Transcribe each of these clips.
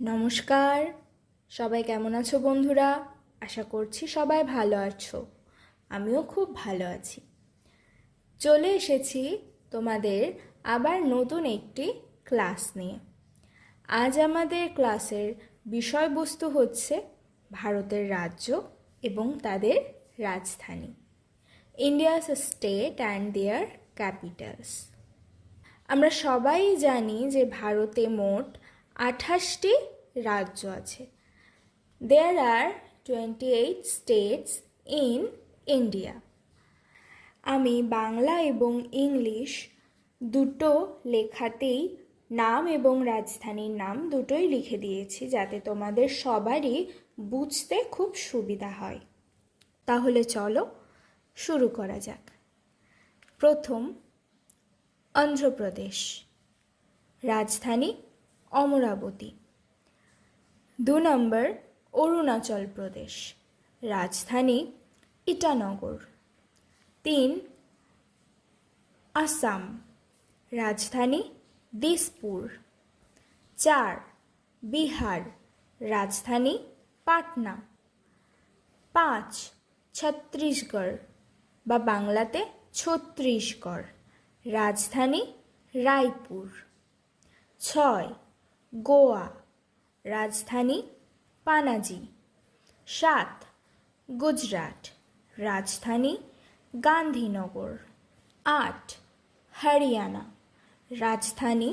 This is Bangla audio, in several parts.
নমস্কার, সবাই কেমন আছো বন্ধুরা? আশা করছি সবাই ভালো আছো। আমিও খুব ভালো আছি। চলে এসেছি তোমাদের আবার নতুন একটি ক্লাস নিয়ে। আজ আমাদের ক্লাসের বিষয়বস্তু হচ্ছে ভারতের রাজ্য এবং তাদের রাজধানী, India's state and their capitals. আমরা সবাই জানি যে ভারতে মোট 28টি রাজ্য আছে। There are 28 states in India. আমি বাংলা এবং ইংলিশ দুটো লেখাতেই নাম এবং রাজধানীর নাম দুটোই লিখে দিয়েছি, যাতে তোমাদের সবারই বুঝতে খুব সুবিধা হয়। তাহলে চলো শুরু করা যাক। প্রথম, অন্ধ্রপ্রদেশ, রাজধানী অমরাবতী। 2 নম্বর, অরুণাচল প্রদেশ, রাজধানী ইটানগর। 3, আসাম, রাজধানী দিসপুর। 4, বিহার, রাজধানী পাটনা। 5, ছত্তিশগড় বা বাংলাতে ছত্তিশগড়, রাজধানী রায়পুর। 6, গোয়া, রাজধানী পানাজি। 7, গুজরাট, রাজধানী গান্ধীনগর। 8, হরিয়ানা, রাজধানী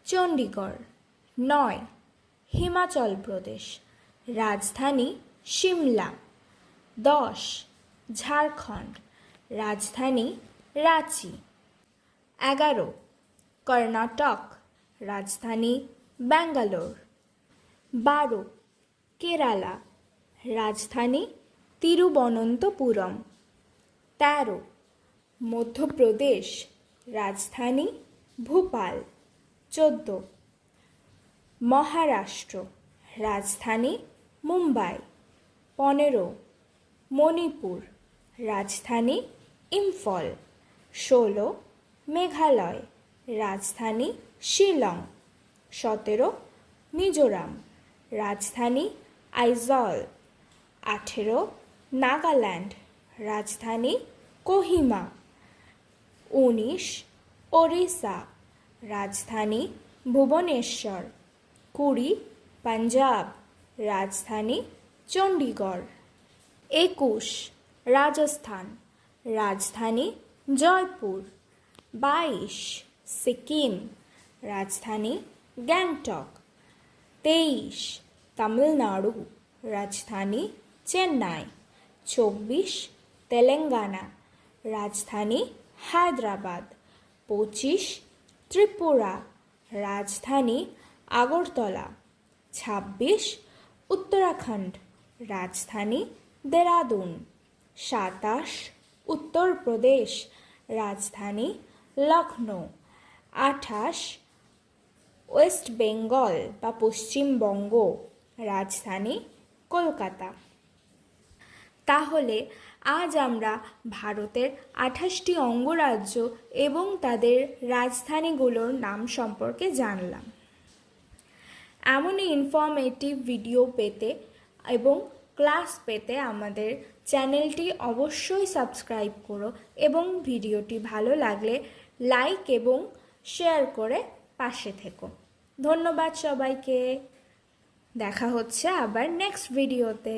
চণ্ডীগড়। 9, হিমাচল প্রদেশ, রাজধানী সিমলা। 10, ঝাড়খণ্ড, রাজধানী রাঁচি। 11, কর্ণাটক, রাজধানী ব্যাঙ্গালোর। 12, কেরালা, রাজধানী তিরুবনন্তপুরম। 13, মধ্যপ্রদেশ, রাজধানী ভোপাল। 14, মহারাষ্ট্র, রাজধানী মুম্বাই। 15, মণিপুর, রাজধানী ইম্ফল। 16, মেঘালয়, রাজধানী শিলং। 17, মিজোরাম, রাজধানী আইজল। 18, নাগাল্যান্ড, রাজধানী কোহিমা। 19, ওড়িশা, রাজধানী ভুবনেশ্বর। 20, পাঞ্জাব, রাজধানী চণ্ডীগড়। 21, রাজস্থান, রাজধানী জয়পুর। 22, সিকিম, রাজধানী গ্যাংটক। 23, তামিলনাড়ু, রাজধানী চেন্নাই। 24, তেলেঙ্গানা, রাজধানী হায়দ্রাবাদ। 25, ত্রিপুরা, রাজধানী আগরতলা। 26, উত্তরাখণ্ড, রাজধানী দেরাদুন। 27, উত্তরপ্রদেশ, রাজধানী লখনৌ। 28, ওয়েস্ট বেঙ্গল বা পশ্চিমবঙ্গ, রাজধানী কলকাতা। তাহলে আজ আমরা ভারতের 28টি অঙ্গরাজ্য এবং তাদের রাজধানীগুলোর নাম সম্পর্কে জানলাম। এমনই ইনফরমেটিভ ভিডিও পেতে এবং ক্লাস পেতে আমাদের চ্যানেলটি অবশ্যই সাবস্ক্রাইব করো এবং ভিডিওটি ভালো লাগলে লাইক এবং শেয়ার করে পাশে থেকো। ধন্যবাদ সবাইকে। দেখা হচ্ছে আবার নেক্সট ভিডিওতে।